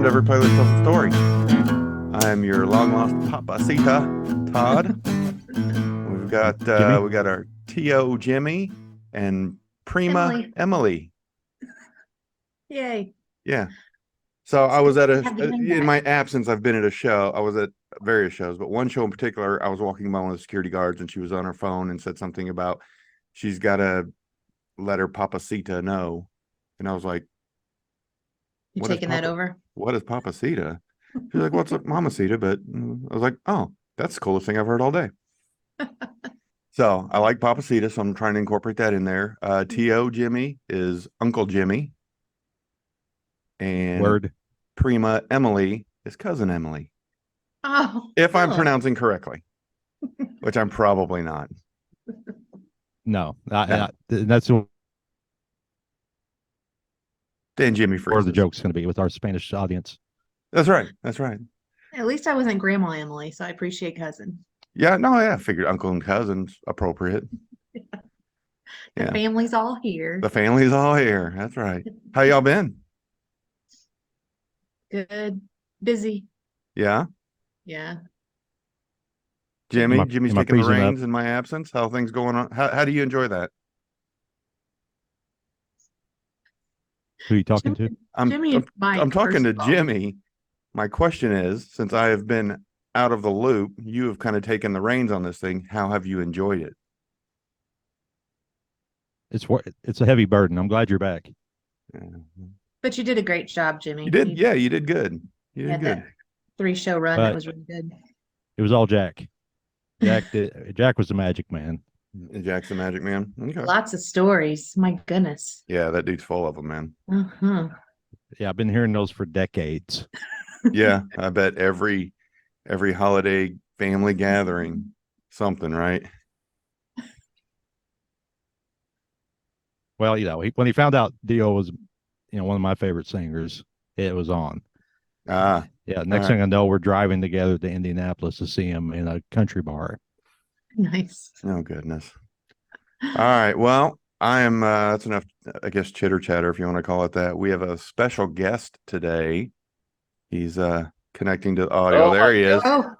to Every Playlist Tells a Story. I am your long lost Papacita, Todd. Jimmy? We got our T.O. Jimmy and Prima Emily. Yay. Yeah. So I was at in my absence, I've been at a show. I was at various shows, but one show in particular, I was walking by one of the security guards and she was on her phone and said something about she's got to let her Papacita know. And I was like, You taking that over? What is Papacita? She's like, what's up, Mamacita? But I was like, oh, that's the coolest thing I've heard all day. So I like Papacita, so I'm trying to incorporate that in there. T.O. Jimmy is Uncle Jimmy. And Word. Prima Emily is Cousin Emily. Oh. If I'm pronouncing correctly, which I'm probably not. No. That's where Jimmy freezes. the joke's going to be with our Spanish audience. That's right. That's right. At least I wasn't Grandma Emily, so I appreciate cousin. Yeah, no, yeah, I figured uncle and cousin's appropriate. The family's all here. The family's all here. That's right. How y'all been? Good. Busy. Yeah. Yeah. Jimmy's taking the reins up? in my absence. How are things going on? How do you enjoy that? Who are you talking to? I'm talking to all. Jimmy. My question is, since I have been out of the loop, you have kind of taken the reins on this thing. How have you enjoyed it? It's a heavy burden. I'm glad you're back. But you did a great job, Jimmy. You did. Yeah, you did good. You did good. 3-show run. That was really good. It was all Jack. Jack was the magic man. Jack's the magic man. Okay. Lots of stories. My goodness. Yeah, that dude's full of them, man. Uh-huh. Yeah, I've been hearing those for decades. Yeah, I bet every holiday family gathering, something, right? Well, when he found out Dio was, one of my favorite singers, it was on. Ah. Yeah, next thing I know, we're driving together to Indianapolis to see him in a country bar. Nice. Oh, goodness. All right. Well, I am, that's enough, I guess, chitter chatter, if you want to call it that. We have a special guest today. He's connecting to the audio. There he is. Oh,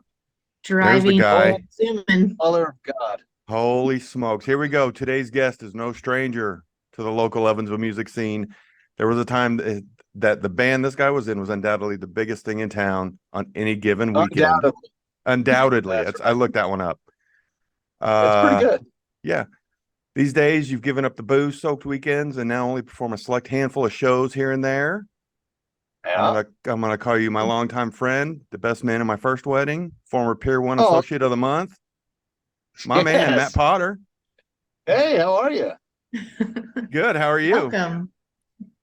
driving. There's the guy. Mother of God. Holy smokes. Here we go. Today's guest is no stranger to the local Evansville music scene. There was a time that the band this guy was in was undoubtedly the biggest thing in town on any given weekend. Undoubtedly. Right. I looked that one up. It's pretty good. Yeah. These days, you've given up the booze-soaked weekends and now only perform a select handful of shows here and there. Yeah. I'm gonna call you my longtime friend, the best man in my first wedding, former Pier 1 Associate of the Month. My man, Matt Potter. Hey, how are you? Good. How are you? Welcome.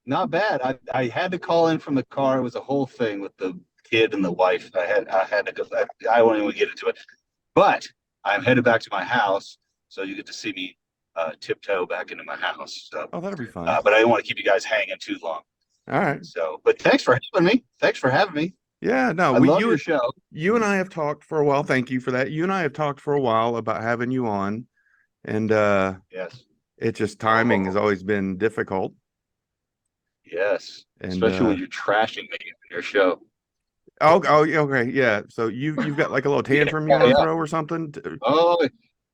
Not bad. I had to call in from the car. It was a whole thing with the kid and the wife. I had to go. I won't even get into it. But I'm headed back to my house, so you get to see me tiptoe back into my house. So, that'll be fun. but I don't want to keep you guys hanging too long. All right. So, but thanks for having me. Yeah, no, I love your show. You and I have talked for a while. Thank you for that. You and I have talked for a while about having you on, and yes, it's just timing has always been difficult. Yes, and, especially when you're trashing me in your show. Oh, okay, yeah. So you've got like a little tantrum you want to throw or something? Oh, all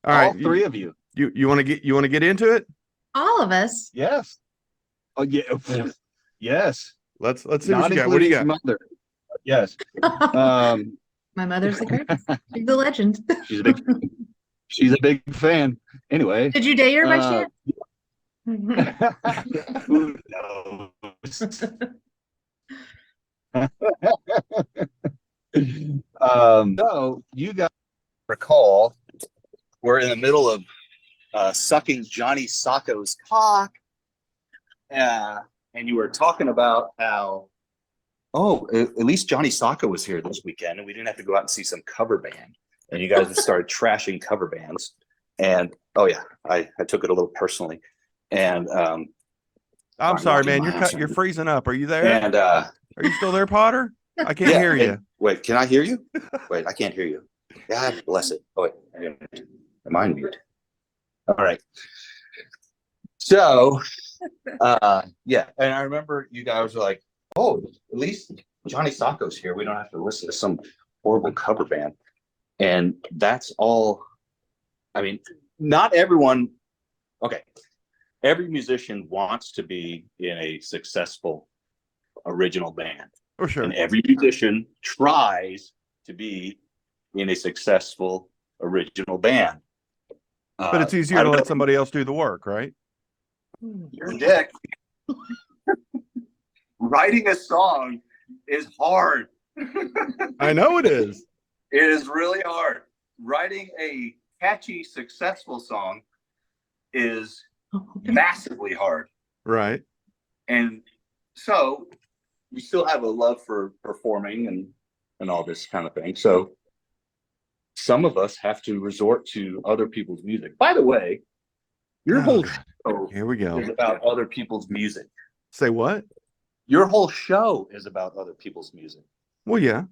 right, three of you. You want to get into it? All of us. Yes. Oh yeah. Yes. Let's see what you got. What do you got? Mother. Yes. My mother's the greatest. She's the legend. She's a big fan. Anyway. Did you date her by chance? Who knows? So you guys recall we're in the middle of sucking Johnny Sacco's cock. And you were talking about how, at least Johnny Sacco was here this weekend and we didn't have to go out and see some cover band. And you guys started trashing cover bands. And I took it a little personally. And I'm sorry, man. You're freezing up. Are you there? And are you still there, Potter? I can't hear you. Wait, can I hear you? Wait, I can't hear you. God bless it. Oh, wait, am I on mute? All right. So, and I remember you guys were like, "Oh, at least Johnny Sacco's here. We don't have to listen to some horrible cover band. And that's all. I mean, not everyone. Okay. Every musician wants to be in a successful original band. For sure. And every musician tries to be in a successful original band. But it's easier to let somebody else do the work, right? You're a dick. Writing a song is hard. I know it is. It is really hard. Writing a catchy, successful song is massively hard. Right. And so you still have a love for performing and all this kind of thing. So some of us have to resort to other people's music. By the way, your Oh, whole God. show Here we go. is about other people's music. Say what? Your whole show is about other people's music. Well, yeah.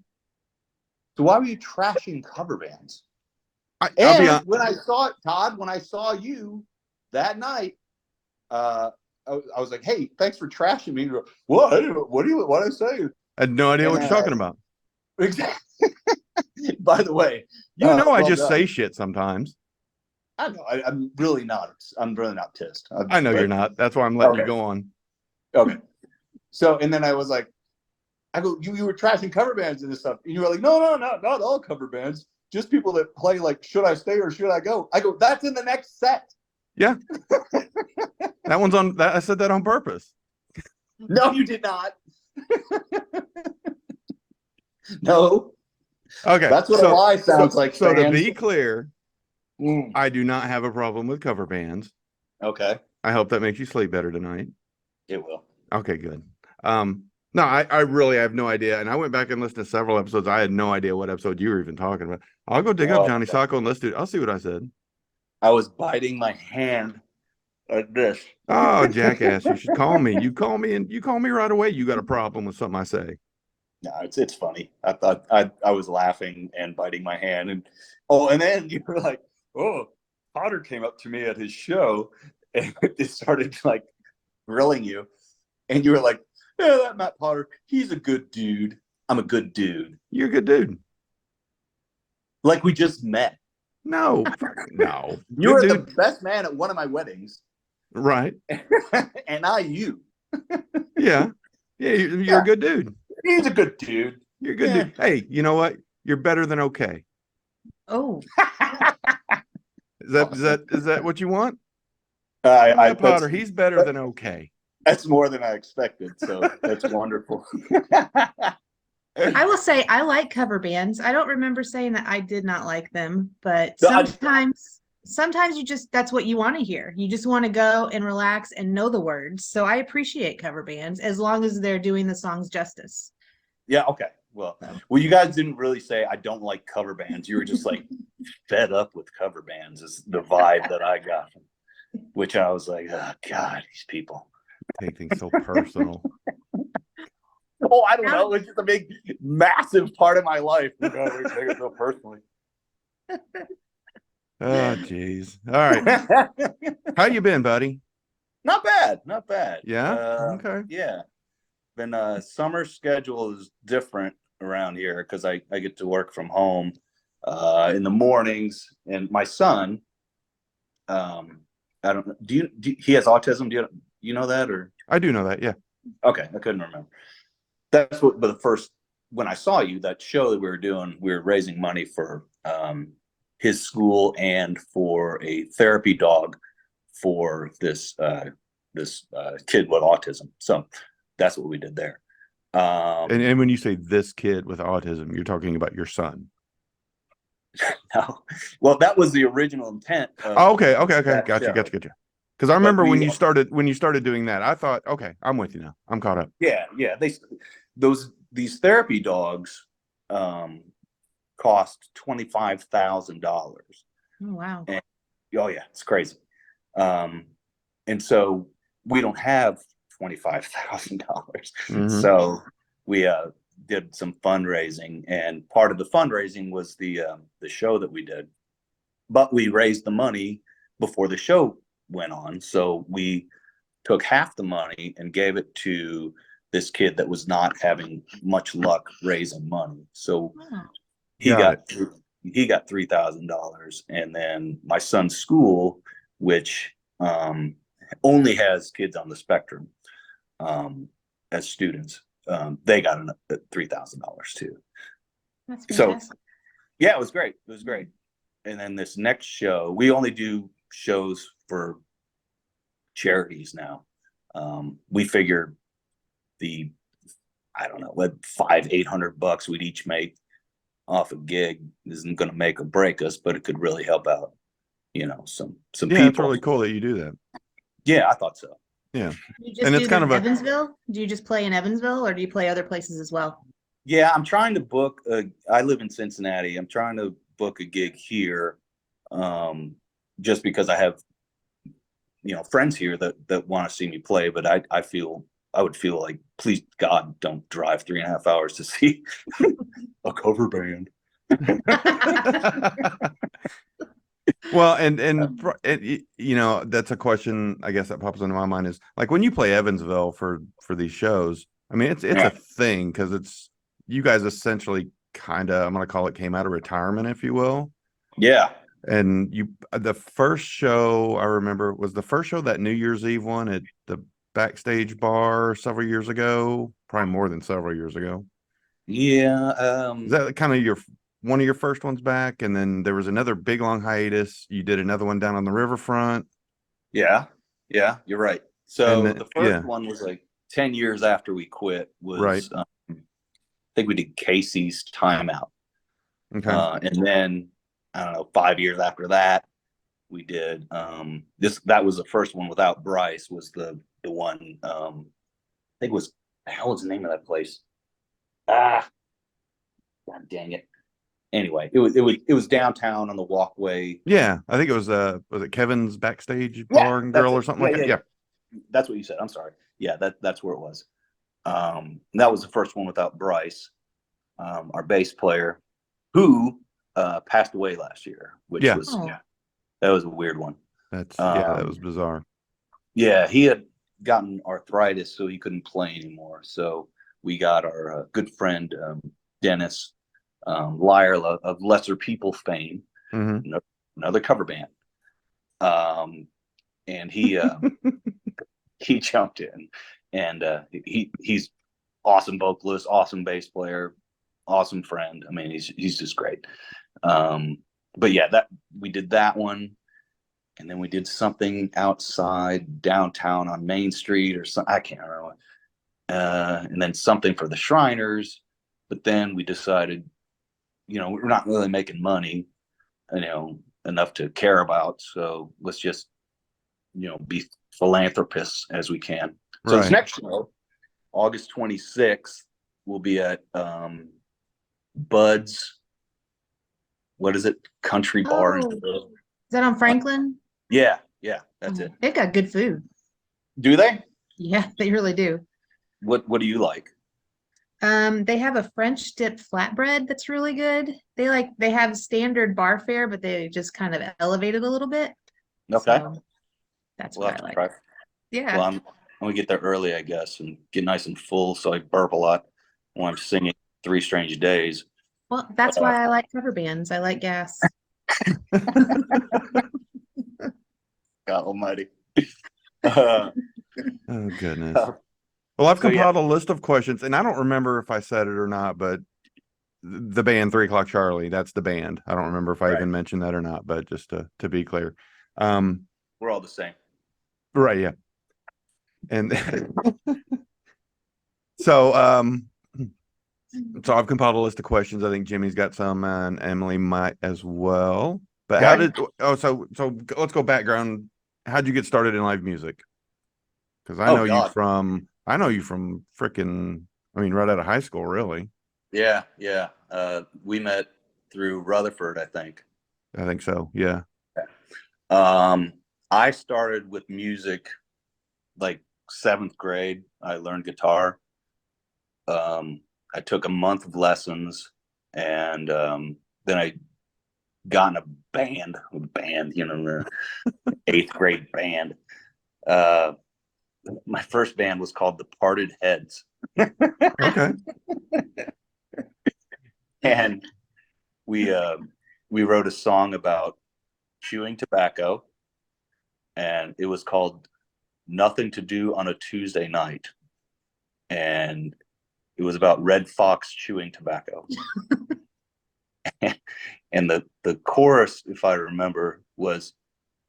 So why were you trashing cover bands? I'll be And honest. when I saw it, Todd, when I saw you that night, I was like, "Hey, thanks for trashing me." Go, what did I say? I had no idea what you're And, talking about. Exactly. By the way, You know, I well just done. say shit sometimes. I know. I'm really not. I'm really not pissed. I know but- you're not. That's why I'm letting you Okay. go on. Okay. So, and then I was like, I go, you were trashing cover bands and this stuff. And you were like, no, not all cover bands. Just people that play like, should I stay or should I go? I go, that's in the next set. That one's on that. I said that on purpose. No, you did not. No, Okay. that's what a lie sounds like. So to fans. be clear, Mm, I do not have a problem with cover bands. okay, I hope that makes you sleep better tonight. it will. Okay, good. No, I really have no idea. And I went back and listened to several episodes. I had no idea what episode you were even talking about. I'll go dig up Oh, Johnny okay. Sacco and listen to it. I'll see what I said. I was biting my hand like this. Oh, jackass. You should call me. You call me right away. You got a problem with something I say. No, it's funny. I thought I was laughing and biting my hand, and then you were like, "Oh, Potter came up to me at his show and it started like grilling you," and you were like, "Yeah, that Matt Potter, he's a good dude. I'm a good dude. You're a good dude. Like we just met. No, no. You were Good the dude. best man at one of my weddings, Right. and you. Yeah. Yeah, you're a good dude. He's a good dude." You're a good Yeah. dude. Hey, you know what? You're better than okay. Oh, Is that what you want? Matt Potter, he's better than okay. That's more than I expected. So that's wonderful. I will say I like cover bands. I don't remember saying that I did not like them, but No, I- sometimes you just that's what you want to hear. You just want to go and relax and know the words. So I appreciate cover bands as long as they're doing the songs justice. Yeah. Okay. Well, you guys didn't really say I don't like cover bands. You were just like fed up with cover bands is the vibe that I got from, which I was like, oh God, these people. Take things so personal. Oh, I don't know. It's just a big, massive part of my life. You know, we take it so personally. Oh, jeez. All right. How you been, buddy? Not bad. Not bad. Yeah? Okay. Yeah. Been summer schedule is different around here because I get to work from home in the mornings, and my son, I don't know. Do he has autism? Do you know that or? I do know that. Yeah. Okay, I couldn't remember. That's what. But the first when I saw you, that show that we were doing, we were raising money for his school and for a therapy dog for this kid with autism. So that's what we did there. And when you say this kid with autism, you're talking about your son. No. Well, that was the original intent. Oh, okay. that Gotcha. show. Because I remember we- when you started doing that, I thought, okay, I'm with you now. I'm caught up. Yeah. These therapy dogs cost $25,000. Oh, wow. Oh yeah, it's crazy. And so we don't have $25,000. Mhm. So we did some fundraising, and part of the fundraising was the show that we did. But we raised the money before the show went on, so we took half the money and gave it to this kid that was not having much luck raising money. So Oh, he Got got $3,000, and then my son's school, which only has kids on the spectrum as students, they got $3,000 too. that's So fantastic. yeah, it was great. It was great. And then this next show, we only do shows for charities now. We figure I don't know, what, $500-800 we'd each make off a gig isn't going to make or break us, but it could really help out, some Yeah, people. it's really cool that you do that. Yeah, I thought so. Yeah. You just And do it's this kind in of a- Evansville? Do you just play in Evansville or do you play other places as well? Yeah, I'm trying to book. I live in Cincinnati. I'm trying to book a gig here, just because I have, friends here that want to see me play. But I would feel like, please God, don't drive 3.5 hours to see a cover band. Well, that's a question I guess that pops into my mind is like when you play Evansville for these shows. I mean, it's Yeah. a thing because it's you guys essentially kind of, I'm gonna call it, came out of retirement, if you will. Yeah, And the first show I remember was the first show that New Year's Eve one at the Backstage Bar several years ago, probably more than several years ago. yeah. Is that kind of one of your first ones back? And then there was another big long hiatus. You did another one down on the riverfront. Yeah, you're right. So And the first yeah. one was like 10 years after we quit. Was Right. I think we did Casey's Timeout, Okay. and then I don't know, 5 years after that, we did that was the first one without Bryce. Was the one I think it was, the hell was the name of that place? God dang it. Anyway, it was downtown on the walkway. Yeah, I think it was it Kevin's Backstage Bar and Grill or something like that? Yeah. That's what you said. I'm sorry. Yeah, that's where it was. That was the first one without Bryce, our bass player, who passed away last year, which Yeah. was Oh. that was a weird one. That was bizarre. Yeah, he had gotten arthritis, so he couldn't play anymore. So we got our good friend Dennis Lyerla of Lesser People fame, Hmm. another cover band, and he he jumped in, and he's awesome vocalist, awesome bass player, awesome friend. I mean, he's just great. But yeah, that we did that one, and then we did something outside downtown on Main Street or something. I can't remember. And then something for the Shriners. But then we decided, we're not really making money, enough to care about. So let's just, be philanthropists as we can. So this Right. next show, August 26th, will be at Bud's. What is it? Country Bar. Oh. Is that on Franklin? Yeah, that's it. They've got good food. Do they? Yeah, they really do. What do you like? They have a French dipped flatbread that's really good. They have standard bar fare, but they just kind of elevate it a little bit. Okay. So that's We'll what have I to like. try. Yeah. Well, I'm gonna get there early, I guess, and get nice and full so I burp a lot when I'm singing Three Strange Days. Well, that's why I like cover bands. I like gas. God almighty. Uh, Oh goodness. Well, I've So, yeah. compiled a list of questions, and I don't remember if I said it or not, but the band 3 O'Clock Charlie, that's the band. I don't remember if I Right. even mentioned that or not, but just to be clear. we're all the same. Right, yeah. And so I've compiled a list of questions. I think Jimmy's got some and Emily might as well. But so let's go background. How'd you get started in live music? Because I know you from freaking, I mean, right out of high school, really. Yeah. We met through Rutherford, I think. I think so. Yeah. I started with music like 7th grade. I learned guitar. I took a month of lessons, and then I got in a band, the 8th grade band. my first band was called the Parted Heads, Okay. and we wrote a song about chewing tobacco, and it was called "Nothing to Do on a Tuesday Night," and it was about Red Fox chewing tobacco. And the chorus, if I remember, was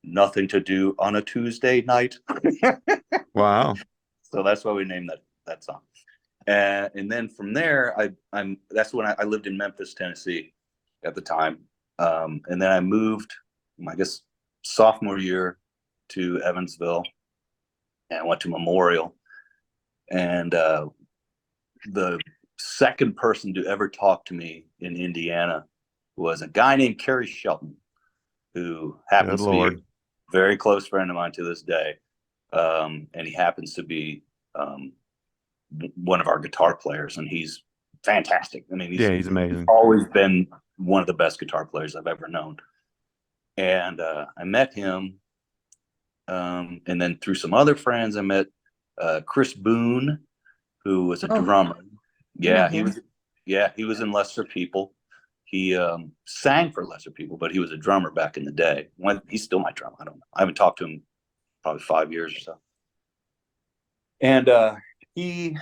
"Nothing to do on a Tuesday night." Wow. So that's why we named that song. And then from there, that's when I lived in Memphis, Tennessee, at the time. And then I moved, I guess, sophomore year to Evansville, and I went to Memorial. And the second person to ever talk to me in Indiana was a guy named Kerry Shelton, who happens Good to be Lord. a very close friend of mine to this day. And he happens to be one of our guitar players, and he's fantastic. I mean, Yeah, he's amazing. always been one of the best guitar players I've ever known. And I met him, and then through some other friends, I met Chris Boone, who was a Oh, drummer. Yeah, know he him. was. Yeah, he was in Lesser People. He sang for Lesser People, but he was a drummer back in the day. He's still my drummer. I don't know. I haven't talked to him probably 5 years or so. And he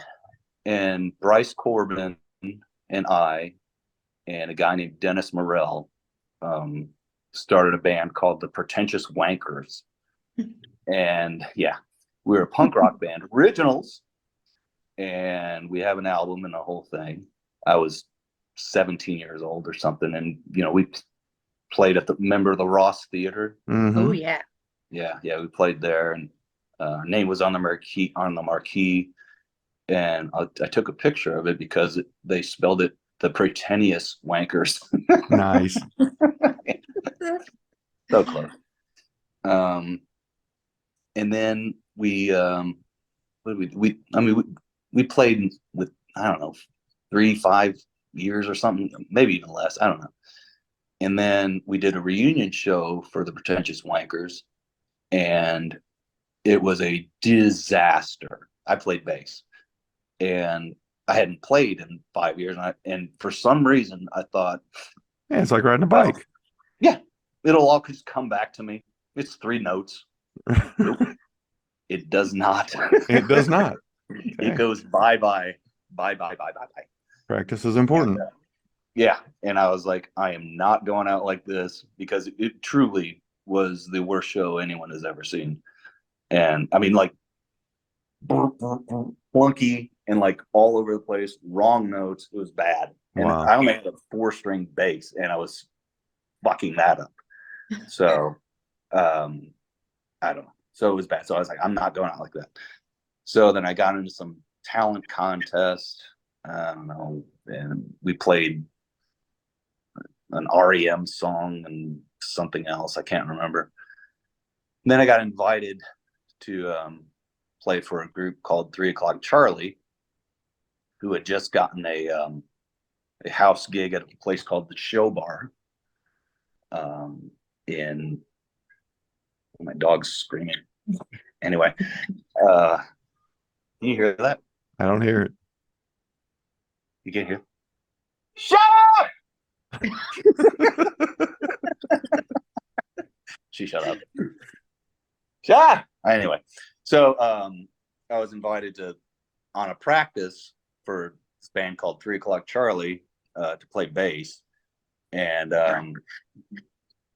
and Bryce Corbin and I and a guy named Dennis Morell started a band called the Pretentious Wankers. And yeah, we were a punk rock band, originals, and we have an album and the whole thing. I was 17 years old or something, and we played at the Ross Theater. Mhm. Oh yeah. Yeah, we played there, and our name was on the marquee, and I took a picture of it because they spelled it the Pretentious Wankers. Nice. So close. And then we played with, I don't know, 3-5 years or something, maybe even less, I don't know. And then we did a reunion show for the Pretentious Wankers, and it was a disaster. I played bass, and I hadn't played in 5 years, and for some reason I thought, Yeah, it's like riding a bike. yeah, it'll all just come back to me. It's 3 notes. Nope. It does not. It does not. It goes bye bye. Practice is important. Yeah, and I was like, I am not going out like this, because it truly was the worst show anyone has ever seen. And I mean, like, flunky and like all over the place, wrong notes. It was bad. And Wow. I only had a 4-string bass, and I was fucking that up. So I don't know. So it was bad. So I was like, I'm not going out like that. So then I got into some talent contest. I don't know. And we played an REM song and something else. I can't remember. And then I got invited to play for a group called 3 O'Clock Charlie, who had just gotten a house gig at a place called the Show Bar. In my dog's screaming. Anyway, can you hear that? I don't hear it. You can hear? Shut up! She shut up. Shut up! Anyway, so I was invited on a practice for this band called 3 O'Clock Charlie to play bass, and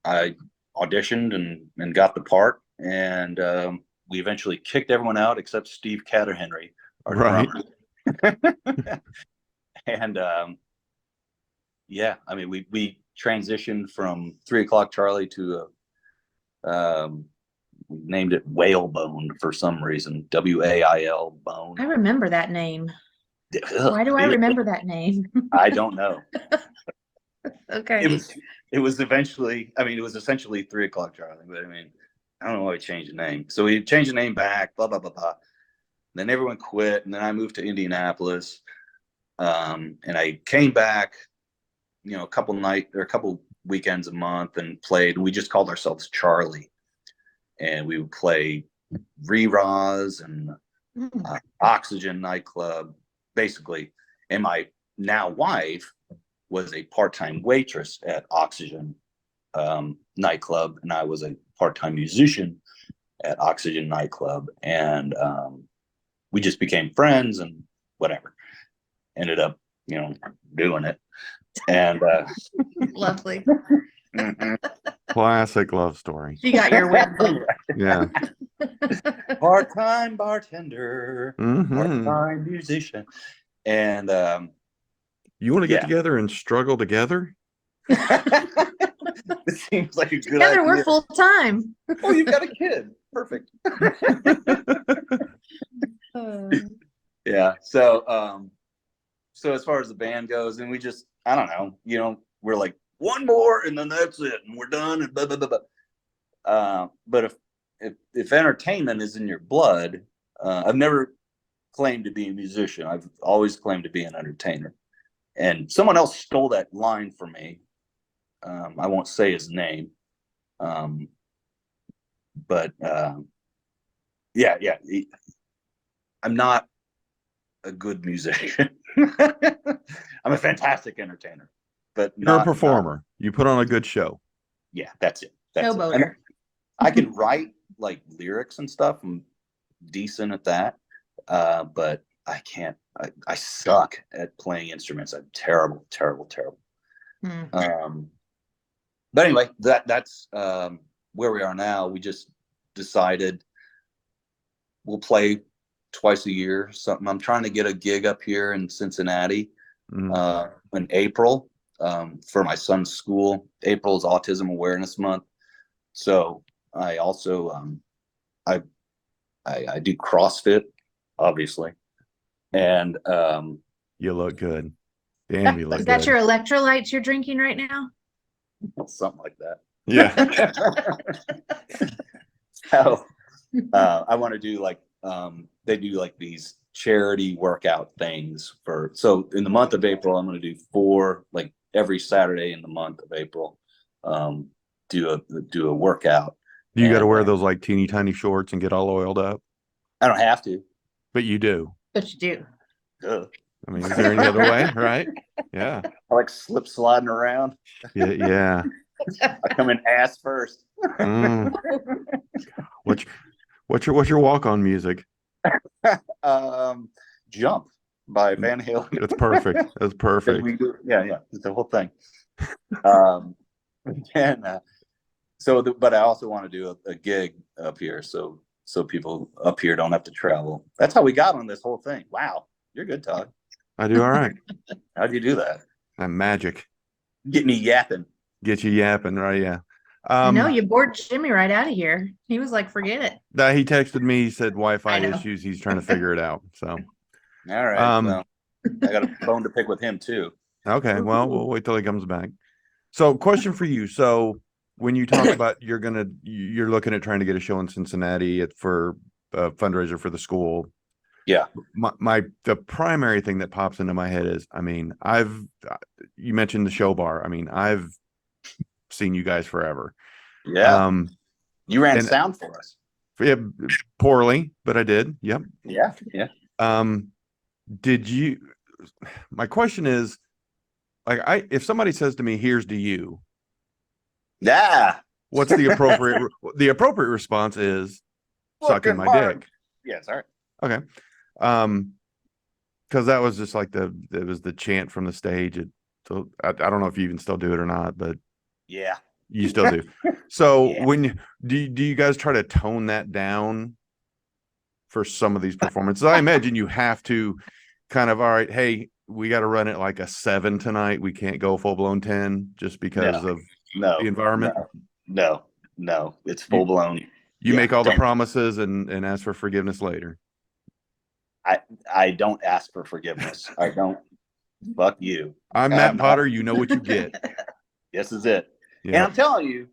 I auditioned and got the part, and we eventually kicked everyone out except Steve Catterhenry, our drummer. And yeah, I mean, we transitioned from 3 O'Clock Charlie to we named it Whalebone for some reason. WAIL Bone. I remember that name. Why do I remember that name? I don't know. Okay. It was eventually, I mean, it was essentially 3 O'Clock Charlie, but I mean, I don't know why we changed the name. So we changed the name back, blah, blah, blah, blah. Then everyone quit, and then I moved to Indianapolis. And I came back, a couple weekends a month and played. We just called ourselves Charlie, and we would play Re-Raws and Mm. Oxygen nightclub, basically. And my now wife was a part-time waitress at Oxygen nightclub, and I was a part-time musician at Oxygen nightclub, and we just became friends and whatever. Ended up, doing it, and Lovely. mhm. Classic love story. You got your win. Yeah. part-time bartender, Mhm. part-time musician, and You want to get Yeah. together and struggle together? it seems like a good Together, we're idea. full time. Oh, you've got a kid. Perfect. Yeah. So as far as the band goes, and we just, I don't know, we're like one more and then that's it, and we're done, and blah blah blah. But if entertainment is in your blood, I've never claimed to be a musician. I've always claimed to be an entertainer. And someone else stole that line from me. I won't say his name. But yeah, I'm not a good musician. I'm a fantastic entertainer, but You're a not performer. You put on a good show. Yeah, that's it. That's it. And Showboater. I can write like lyrics and stuff. I'm decent at that, but I can't. I suck at playing instruments. I'm terrible. Hmm. But anyway, that's where we are now. We just decided we'll play twice a year. Something. I'm trying to get a gig up here in Cincinnati Mm. in April for my son's school. April is Autism Awareness Month, so I also I do CrossFit, obviously, and You look good. Damn, you look Is that good. your electrolytes you're drinking right now? something like that. Yeah. So I want to do like they do like these charity workout things so in the month of April I'm going to do 4, like every Saturday in the month of April, do a workout. You got to And, wear those like teeny tiny shorts and get all oiled up, I don't have to. but you do. What you do? Duh. I mean, is there any other way? Right? Yeah. I like slip sliding around. Yeah. Yeah. I come in ass first. Mm. What's your walk on music? Jump by Van Halen. That's perfect. That's perfect. Yeah, it's the whole thing. And but I also want to do a gig up here, so people up here don't have to travel. That's how we got on this whole thing. Wow, you're good, Todd. I do all right. How'd you do that? I'm magic. Get me yapping. Get you yapping, right? Yeah. I know you bored Jimmy right out of here. He was like, "Forget it." He texted me. He said Wi-Fi I know. issues. He's trying to figure it out. So All right. Well, I got a bone to pick with him too. okay. Well, we'll wait till he comes back. So, question for you. So, when you talk about you're looking at trying to get a show in Cincinnati for a fundraiser for the school. Yeah. The primary thing that pops into my head is, I mean, you mentioned the show bar. I mean, I've seen you guys forever. Yeah. You ran and- sound for us. Yeah, poorly, but I did. Yep. Yeah. Did you? My question is, like, if somebody says to me, "Here's to you," Yeah. what's the appropriate? The appropriate response is sucking my dick. Yeah, sorry. Okay. Because that was just like it was the chant from the stage. So I don't know if you even still do it or not, but Yeah. you still do. So Yeah. when do you guys try to tone that down for some of these performances? I imagine you have to kind of, all right, hey, we got to run it like a 7 tonight. We can't go full blown 10 just because of No. the environment. No. It's full blown. You Yeah, make all the don't- promises and ask for forgiveness later. I don't ask for forgiveness. I don't. Fuck you. I'm Matt Potter. You know what you get. This is it. And Yeah. I'm telling you,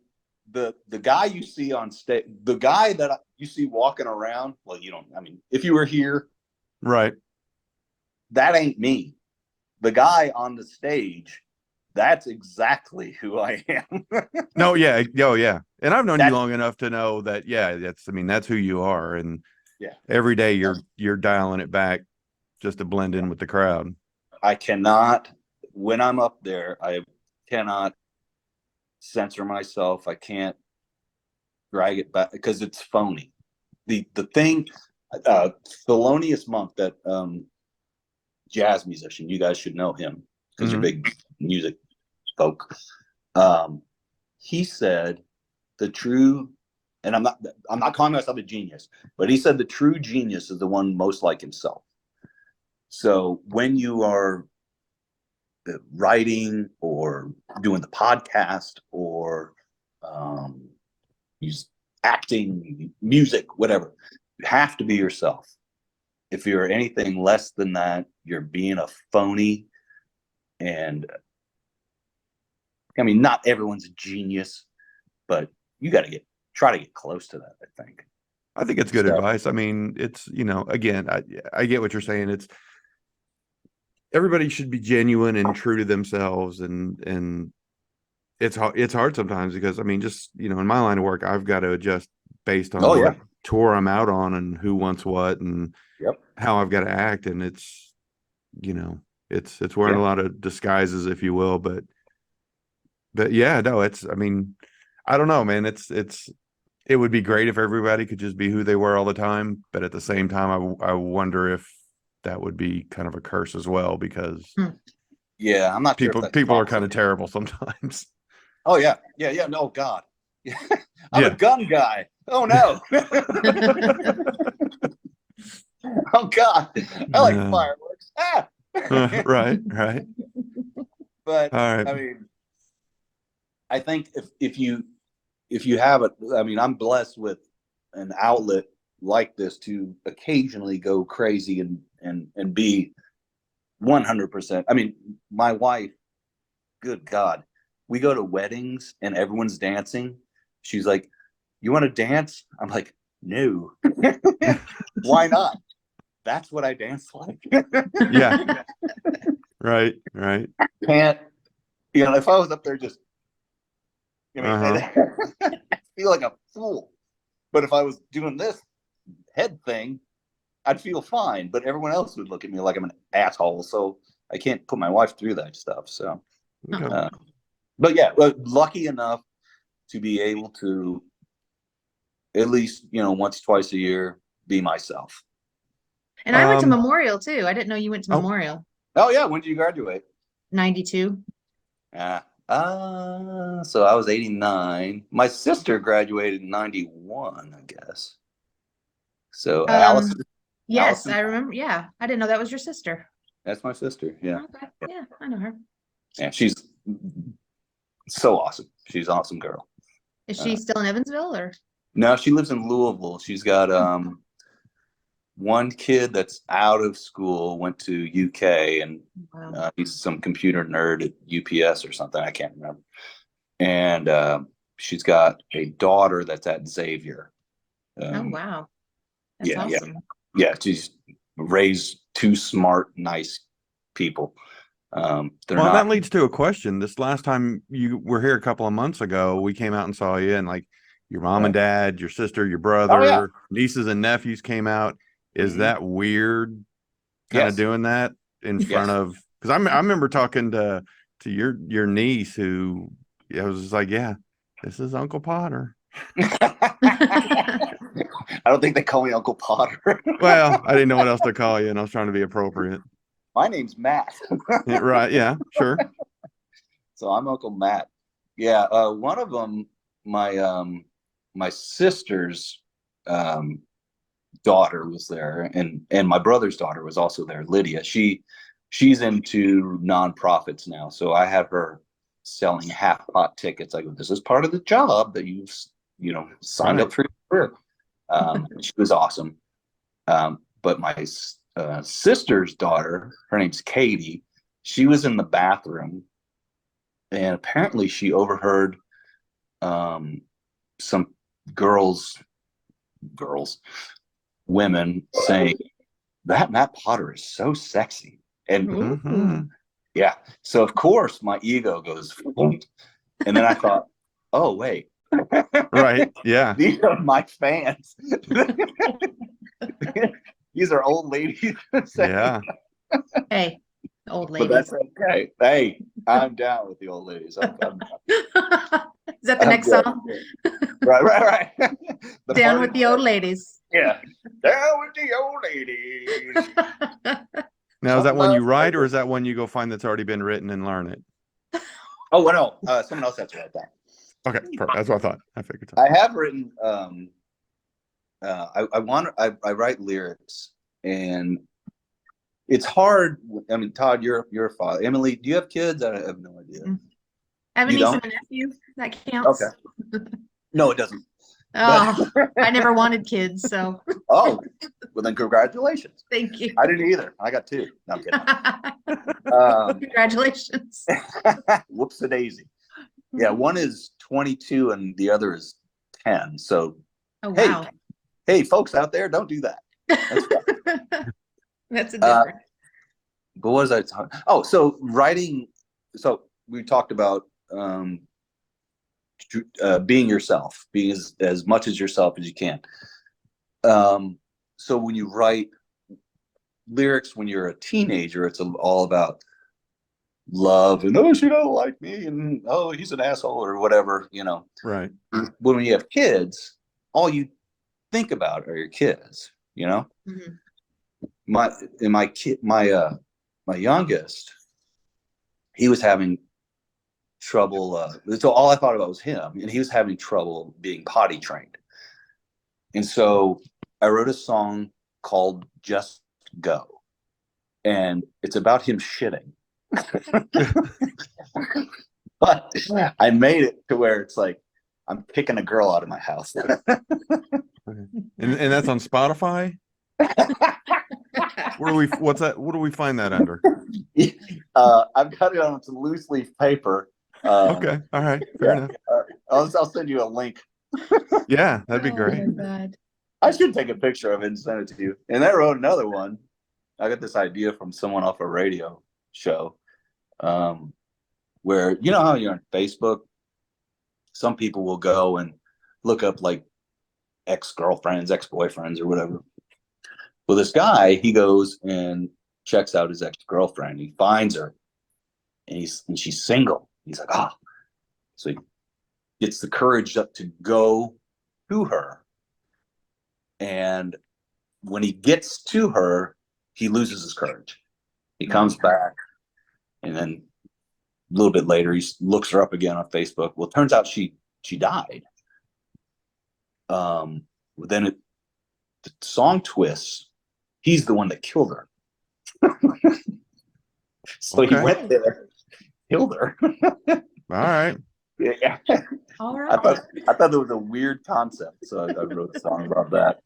the guy you see on stage, the guy that you see walking around, well, you don't, I mean, if you were here, Right. that ain't me. The guy on the stage, that's exactly who I am. No, yeah, oh yeah. And I've known you That's- long enough to know that, yeah, I mean, that's who you are. And Yeah. every day you're dialing it back just to blend in with the crowd. I cannot, when I'm up there, I cannot censor myself. I can't drag it back because it's phony. The thing, Thelonious Monk, that jazz musician, you guys should know him because you're big music folk. He said the true, and I'm not calling myself a genius, but he said the true genius is the one most like himself. So when you are writing or doing the podcast or acting, music, whatever, you have to be yourself. If you're anything less than that, you're being a phony. And I mean, not everyone's a genius, but you got to try to get close to that, I think. I think it's good So- advice. I mean, it's, again, I get what you're saying. It's everybody should be genuine and true to themselves. And it's hard sometimes because, I mean, just, in my line of work, I've got to adjust based on Oh, yeah. what tour I'm out on and who wants what and Yep. how I've got to act. And it's, it's wearing Yeah. a lot of disguises, if you will, but yeah, no, I mean, I don't know, man. It would be great if everybody could just be who they were all the time. But at the same time, I wonder if that would be kind of a curse as well, because Yeah, I'm not sure. if that's people are possible. kind of terrible sometimes. Oh yeah. No, God. I'm Yeah. a gun guy. Oh no. Oh God. I like Yeah. fireworks. Ah. Right. But All right. I mean, I think if you have it, I mean, I'm blessed with an outlet like this to occasionally go crazy and be 100%. I mean, my wife, good God, we go to weddings and everyone's dancing. She's like, "You want to dance?" I'm like, "No." Why not? That's what I dance like. Yeah. Right. Can't, if I was up there just, I mean, I feel like a fool. But if I was doing this head thing, I'd feel fine. But everyone else would look at me like I'm an asshole. So I can't put my wife through that stuff. So, Okay. but yeah, lucky enough to be able to at least, once, twice a year, be myself. And I went to Um, Memorial too. I didn't know you went to oh. Memorial. Oh yeah, when did you graduate? 92. Yeah. So I was 89. My sister graduated in 91, I guess. So Alice, Yes, Allison? I remember. Yeah. I didn't know that was your sister. that's my sister. Yeah. Okay. Yeah, I know her. Yeah, she's so awesome. She's an awesome girl. Is she still in Evansville or? No, she lives in Louisville. She's got one kid that's out of school, went to UK, and Wow. he's some computer nerd at UPS or something. I can't remember. And she's got a daughter that's at Xavier. Oh, wow. That's yeah, awesome. yeah. She's raised two smart, nice people. They're Well, not. that leads to a question. This last time you were here a couple of months ago, we came out and saw you, and like your mom and dad, your sister, your brother, Oh, yeah. nieces and nephews came out. Is Mhm. that weird? Kind of Yes. doing that in Yes. front of? Because I remember talking to your niece who I was just like, yeah, this is Uncle Potter. I don't think they call me Uncle Potter. Well, I didn't know what else to call you, and I was trying to be appropriate. My name's Matt. Yeah, right? Yeah, sure. So I'm Uncle Matt. Yeah, one of them, my sister's daughter was there, and my brother's daughter was also there, Lydia. She's into nonprofits now, so I had her selling half pot tickets. I go, "This is part of the job that you've signed up for your career." She was awesome. But my sister's daughter, her name's Katie. She was in the bathroom, and apparently she overheard some women saying that Matt Potter is so sexy. And Mhm. Yeah. So of course my ego goes, "Boom." And then I thought, oh wait, Right. Yeah. these are my fans. These are old ladies. Yeah. Hey, old But that's ladies. okay. Hey, I'm down with the old ladies. Is that the I'm next good. song? Right. The Down party with the old said, ladies. Yeah. Down with the old ladies. Now, is that Something one you about- write or is that one you go find that's already been written and learn it? Oh, well, no. Someone else has to write that. Okay. Perfect. That's what I thought. I figured. I have written I write lyrics, and it's hard. I mean, Todd, you're a father. Emily, do you have kids? I have no idea. I have a You niece don't? and a nephew. That counts. Okay. No, it doesn't. Oh, I never wanted kids, so Oh, well then congratulations. thank you. I didn't either. I got 2. No, I'm kidding. Congratulations. Whoops a daisy. Yeah, one is 22 and the other is 10. So Oh, hey, wow. hey, folks out there, don't do that. That's a difference. But what was I talking? Oh, so writing. So we talked about being yourself, being as much as yourself as you can. So when you write lyrics when you're a teenager, it's all about love and oh, she don't like me and oh, he's an asshole or whatever, you know. Right. When you have kids, all you think about are your kids, you know. Mhm. My youngest, he was having trouble. So all I thought about was him, and he was having trouble being potty trained. And so I wrote a song called "Just Go," and it's about him shitting. But I made it to where it's like I'm kicking a girl out of my house. And that's on Spotify? Where do we what's that? What do we find that under? I've got it on some loose leaf paper. Okay. All right. Fair enough. I'll send you a link. Yeah, that'd be Oh, great. my God. I should take a picture of it and send it to you. And I wrote another one. I got this idea from someone off a radio show, where you know how you're on Facebook, some people will go and look up like ex-girlfriends, ex-boyfriends, or whatever. Well, this guy, he goes and checks out his ex-girlfriend. He finds her, and she's single. He's like, ah. So he gets the courage up to go to her. And when he gets to her, he loses his courage. He comes back, and then a little bit later, he looks her up again on Facebook. Well, it turns out she died. Then the song twists. He's the one that killed her. So he Okay. went there, killed her. All right. Yeah. All I right. thought that was a weird concept, so I wrote a song about that.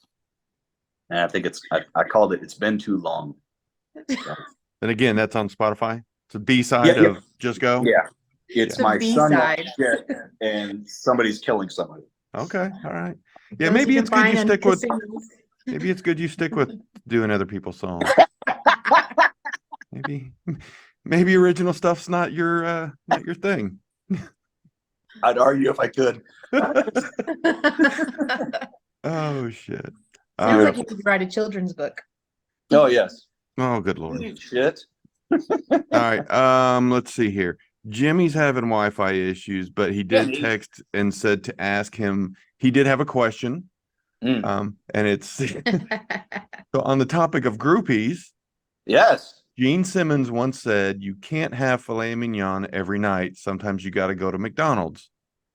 And I think I called it "It's Been Too Long." And again, that's on Spotify. It's a B-side Yeah, of Just Go. Yeah, it's The my son got B-side. shit, and somebody's killing somebody. Okay. All right. Yeah, Those maybe you it's can good you find on stick with Kissing- maybe it's good you stick with doing other people's songs. Maybe original stuff's not your thing. I'd argue if I could. Oh shit. Sounds like you could write a children's book. Oh yes. Oh good lord. Shit. All right. Let's see here. Jimmy's having Wi-Fi issues, but he did Jimmy. text and said to ask him. He did have a question. Mm. And it's so on the topic of groupies. Yes. Gene Simmons once said, "You can't have filet mignon every night. Sometimes you got to go to McDonald's."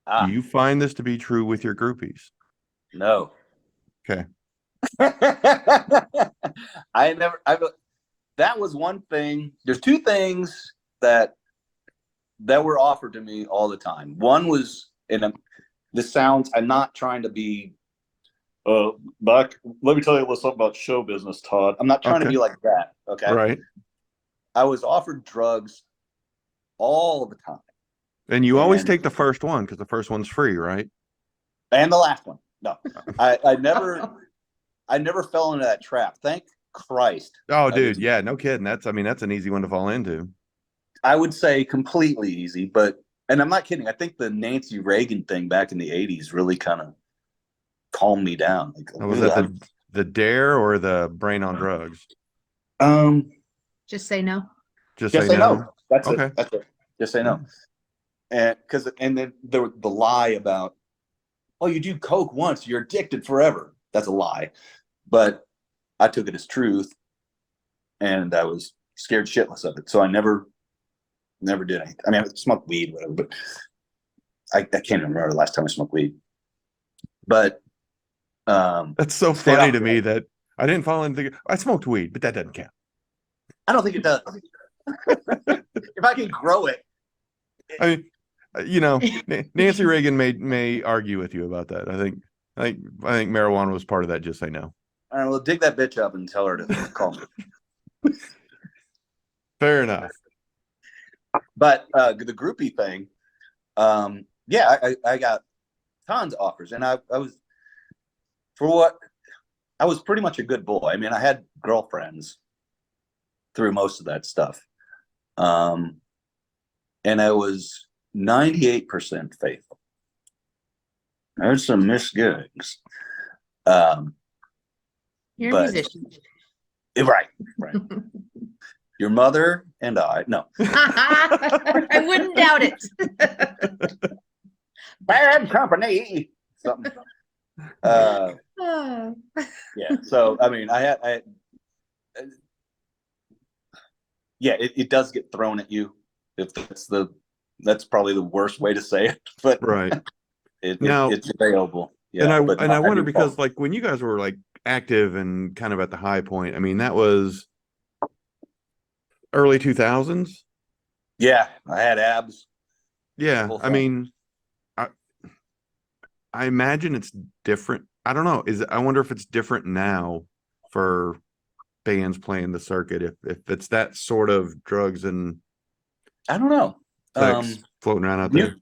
Ah, Do you find this to be true with your groupies? no. Okay. That was one thing. There's two things that were offered to me all the time. One was, this sounds, I'm not trying to be, let me tell you a little something about show business, Todd. I'm not trying to Okay. be like that. Okay. Right. I was offered drugs all the time. And you always And- take the first one because the first one's free, right? And the last one. No, I never fell into that trap. Thank Christ. Oh, I dude. was- Yeah, no kidding. That's an easy one to fall into. I would say completely easy, but and I'm not kidding. I think the Nancy Reagan thing back in the '80s really kind of calmed me down. Like, Now, was that the Dare or the Brain on Drugs? um, Just say no. Just just say say no. no. That's Okay. it. That's it. Just say no. And because and then the lie about, oh, you do coke once, you're addicted forever. That's a lie. But I took it as truth, and I was scared shitless of it. So I never did anything. I mean, I smoked weed, whatever, but I can't even remember the last time I smoked weed. But That's so Stay funny off to the me that I didn't fall into. I smoked weed, but that doesn't count. I don't think it does. If I can grow it, I mean, you know, Nancy Reagan may argue with you about that. I think marijuana was part of that. Just say no. I will dig that bitch up and tell her to call me. Fair enough. But the groupie thing, yeah, I got tons of offers, and I was I was pretty much a good boy. I mean, I had girlfriends through most of that stuff, and I was 98% faithful. There's some misgivings, You're a but musician. right. Your mother and I, no, I wouldn't doubt it. bad company. Something. Yeah. So I mean, yeah, it does get thrown at you. If that's probably the worst way to say it, but Right. it's available. Yeah. And I wonder do because follow. like when you guys were like active and kind of at the high point, I mean, that was early 2000s. Yeah, I had abs. Yeah. Whole I thing. mean, I imagine it's different. I don't know. I wonder if it's different now for bands playing the circuit, if it's that sort of drugs and I don't know. sex floating around out You, there.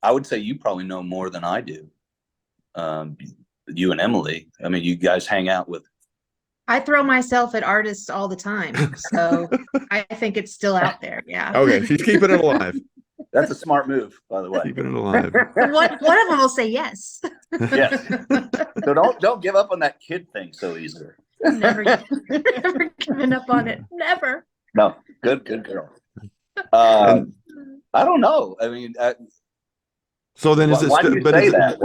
I would say you probably know more than I do. You and Emily. I mean, you guys hang out with. I throw myself at artists all the time, so I think it's still out there. Yeah. Okay, she's keeping it alive. That's a smart move, by the way. Keeping it alive. One of them will say yes. Yes. So don't give up on that kid thing so easily. Never given up on it. Never. No, good girl. And I don't know. I mean, so then is it? why do you say that?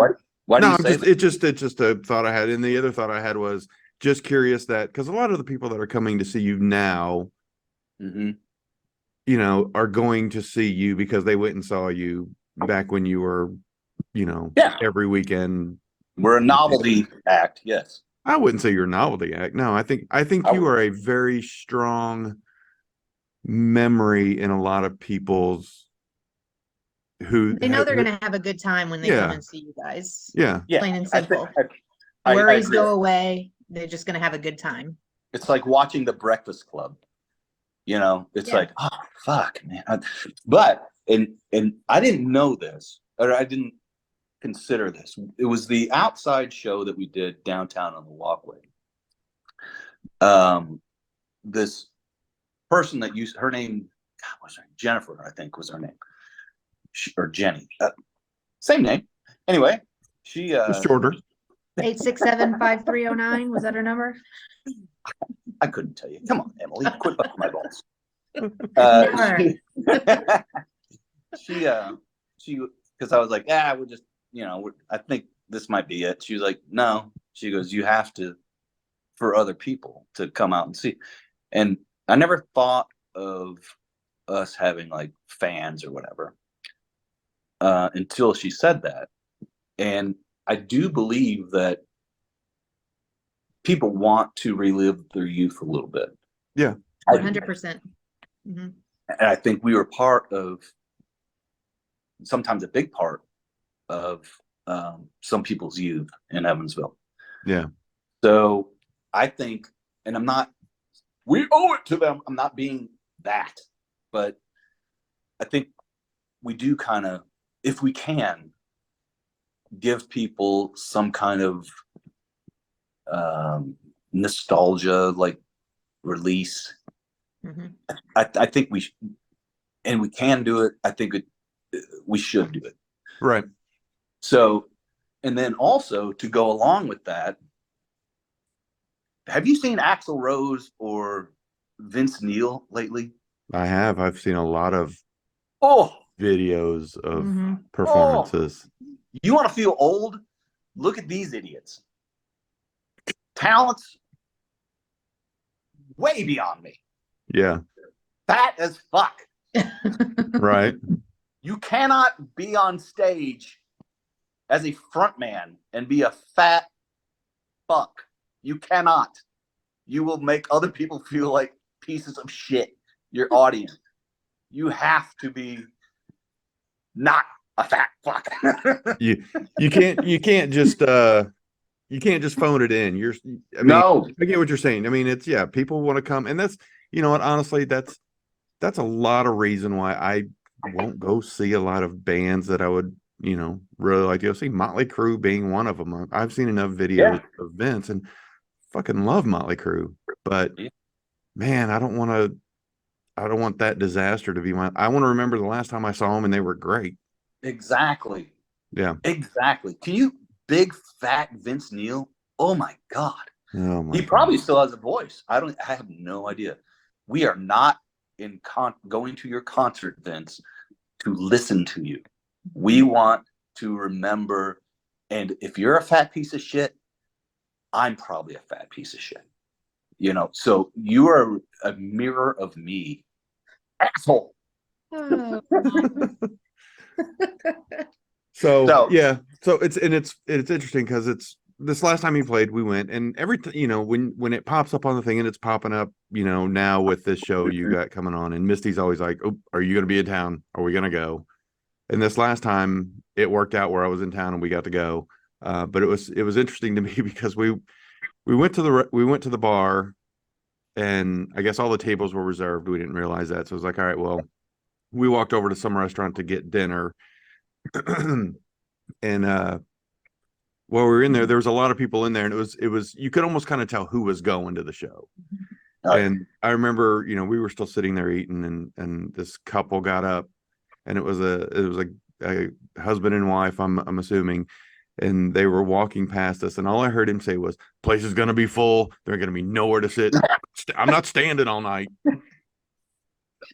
Why do No, you I'm say just that? it's just a thought I had, and the other thought I had was just curious that because a lot of the people that are coming to see you now, Mm-hmm. you know, are going to see you because they went and saw you back when you were, you know, Yeah. every weekend. We're a novelty act. Yes. I wouldn't say you're a novelty act. No, I think you are a very strong memory in a lot of people's who They know they're going to have a good time when they Yeah. come and see you guys. Yeah. Yeah. Plain and I think- simple. I Worries agree. go away. They're just going to have a good time. It's like watching The Breakfast Club. You know, it's Yeah. like, oh fuck, man. But and I didn't know this, or I didn't consider this. It was the outside show that we did downtown on the walkway. This person that used her name, God, what's her name? Jennifer, I think was her name, or Jenny, same name. Anyway, she Just shorter. 867-5309. Was that her number? I couldn't tell you. Come on, Emily, quit busting my balls. She, because I was like, we're just, you know, I think this might be it. She was like, no. She goes, you have to, for other people to come out and see. And I never thought of us having like fans or whatever until she said that. And I do believe that people want to relive their youth a little bit. Yeah. 100%. Mm-hmm. And I think we were part of, sometimes a big part of some people's youth in Evansville. Yeah. So I think, and we owe it to them. I'm not being that, but I think we do kind of, if we can, give people some kind of nostalgia, like release, Mhm. I think we and we can do it. I think we should do it. Right. So, and then also to go along with that, have you seen Axl Rose or Vince Neil lately? I have. I've seen a lot of Oh, videos of Mhm. performances. you want to feel old? Look at these idiots. Talents way beyond me. Yeah. Fat as fuck. Right. You cannot be on stage as a front man and be a fat fuck. You cannot. You will make other people feel like pieces of shit. Your audience. You have to be not a fat fuck. You can't just phone it in. I mean, No. I get what you're saying. I mean, it's people want to come, and that's, you know what, honestly, that's a lot of reason why I won't go see a lot of bands that I would, really like to go see. Motley Crue being one of them. I've seen enough videos of Vince and fucking love Motley Crue, but man, I don't want that disaster to be I want to remember the last time I saw them and they were great. Exactly. Yeah. Exactly. Can you big fat Vince Neil? Oh my God. Oh my He probably God. still has a voice. I have no idea. We are not going to your concert, Vince, to listen to you. We want to remember. And if you're a fat piece of shit, I'm probably a fat piece of shit. So you are a mirror of me. Asshole. Oh. So yeah, so it's interesting because it's this last time he played, we went, and every when it pops up on the thing, and it's popping up, now with this show you got coming on, and Misty's always like, "Oh, are you going to be in town? Are we going to go?" And this last time it worked out where I was in town and we got to go. But it was interesting to me because we went to the bar, and I guess all the tables were reserved. We didn't realize that, so I was like, all right, well, we walked over to some restaurant to get dinner. And while we were in there was a lot of people in there, and it was you could almost kind of tell who was going to the show. And I remember, we were still sitting there eating, and this couple got up, and it was a husband and wife, I'm assuming, and they were walking past us, and all I heard him say was, "Place is gonna be full. They're gonna be nowhere to sit. I'm not standing all night."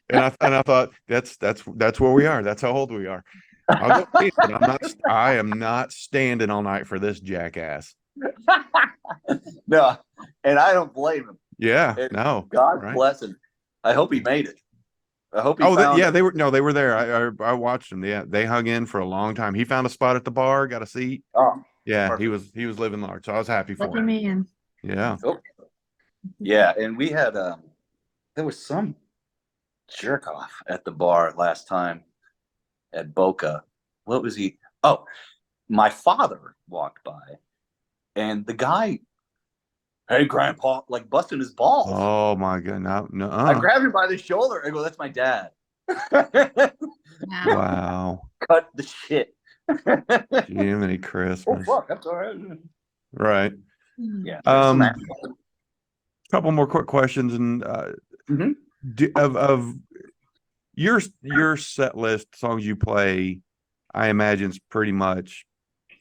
And I thought that's where we are. That's how old we are. I'll go see it, I am not standing all night for this jackass. No, and I don't blame him. Yeah, no. God right. bless him. I hope he made it. I hope he found it. they were there. I watched them. Yeah, they hung in for a long time. He found a spot at the bar, got a seat. Oh, yeah, perfect. he was living large, so I was happy for Lucky him. man. Yeah. Oh. Yeah, and we had there was some jerk off at the bar last time at Boca. What was he? Oh, my father walked by, and the guy, "Hey, Grandpa," like busting his balls. Oh my God, no. I grabbed him by the shoulder. I go, "That's my dad." Wow. Cut the shit. Jiminy Oh Christmas. fuck, that's all right. Right. Yeah. Couple more quick questions, and Mhm. of your set list songs you play, I imagine it's pretty much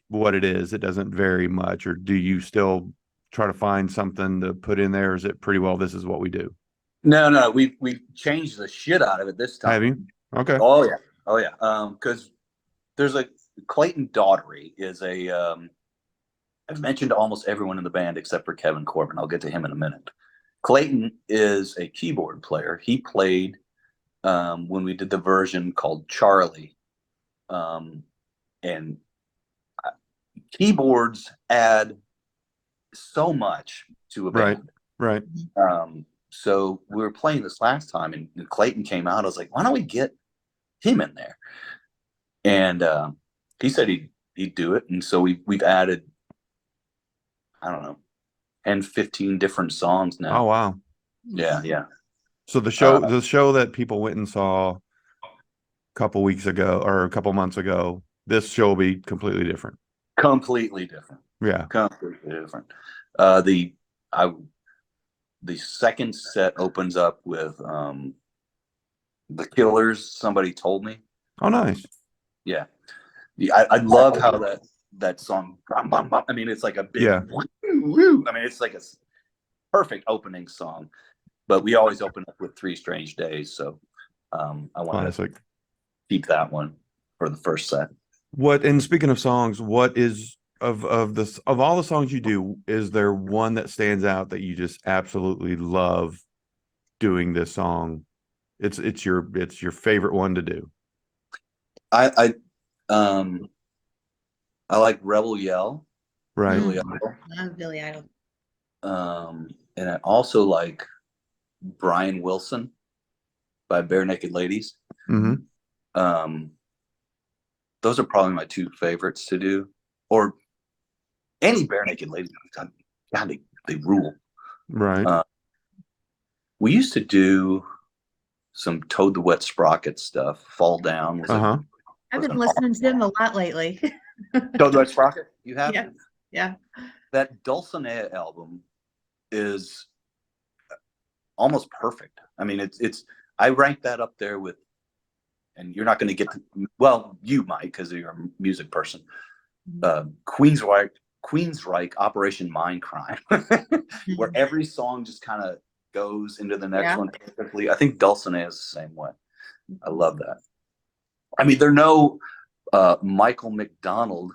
what it is. It doesn't vary much, or do you still try to find something to put in there? Or is it pretty well, this is what we do? No, we changed the shit out of it this time. Have you? Okay. Oh yeah. Because there's Clayton Daughtery is I've mentioned almost everyone in the band except for Kevin Corbin. I'll get to him in a minute. Clayton is a keyboard player. He played when we did the version called Charlie, and keyboards add so much to a band. Right. So we were playing this last time, and Clayton came out. I was like, "Why don't we get him in there?" And he said he'd do it. And so we've added, I don't know, 10, 15 different songs now. Oh wow. Yeah. So the show that people went and saw a couple weeks ago or a couple months ago, this show will be completely different. Completely different. Yeah. Completely different. the second set opens up with The Killers. Somebody told me. Oh, nice. Yeah, I love how that song. Bum, bum, bum. I mean, it's like a big. Yeah. Woo, woo. I mean, it's like a perfect opening song. But we always open up with Three Strange Days, so I want to Classic. keep that one for the first set. What, and speaking of songs, what is of this, of all the songs you do, is there one that stands out that you just absolutely love doing this song? It's your favorite one to do. I like Rebel Yell. Right. Billy Love Billy Idol. And I also like Brian Wilson by Bare Naked Ladies. Mm-hmm. Those are probably my two favorites to do, or any Bare Naked Ladies. God, they rule. Right. We used to do some Toad the Wet Sprocket stuff. Fall Down. Uh-huh. I've been listening to them a lot lately. Toad the Wet Sprocket. You have? Yeah. Yeah. That Dulcinea album is almost perfect. I mean, it's I rank that up there with, and you're not going to get to, well, you might because you're a music person. Queensryche Operation Mindcrime, where every song just kind of goes into the next one perfectly. I think Dulcinea is the same way. I love that. I mean, they're no Michael McDonald.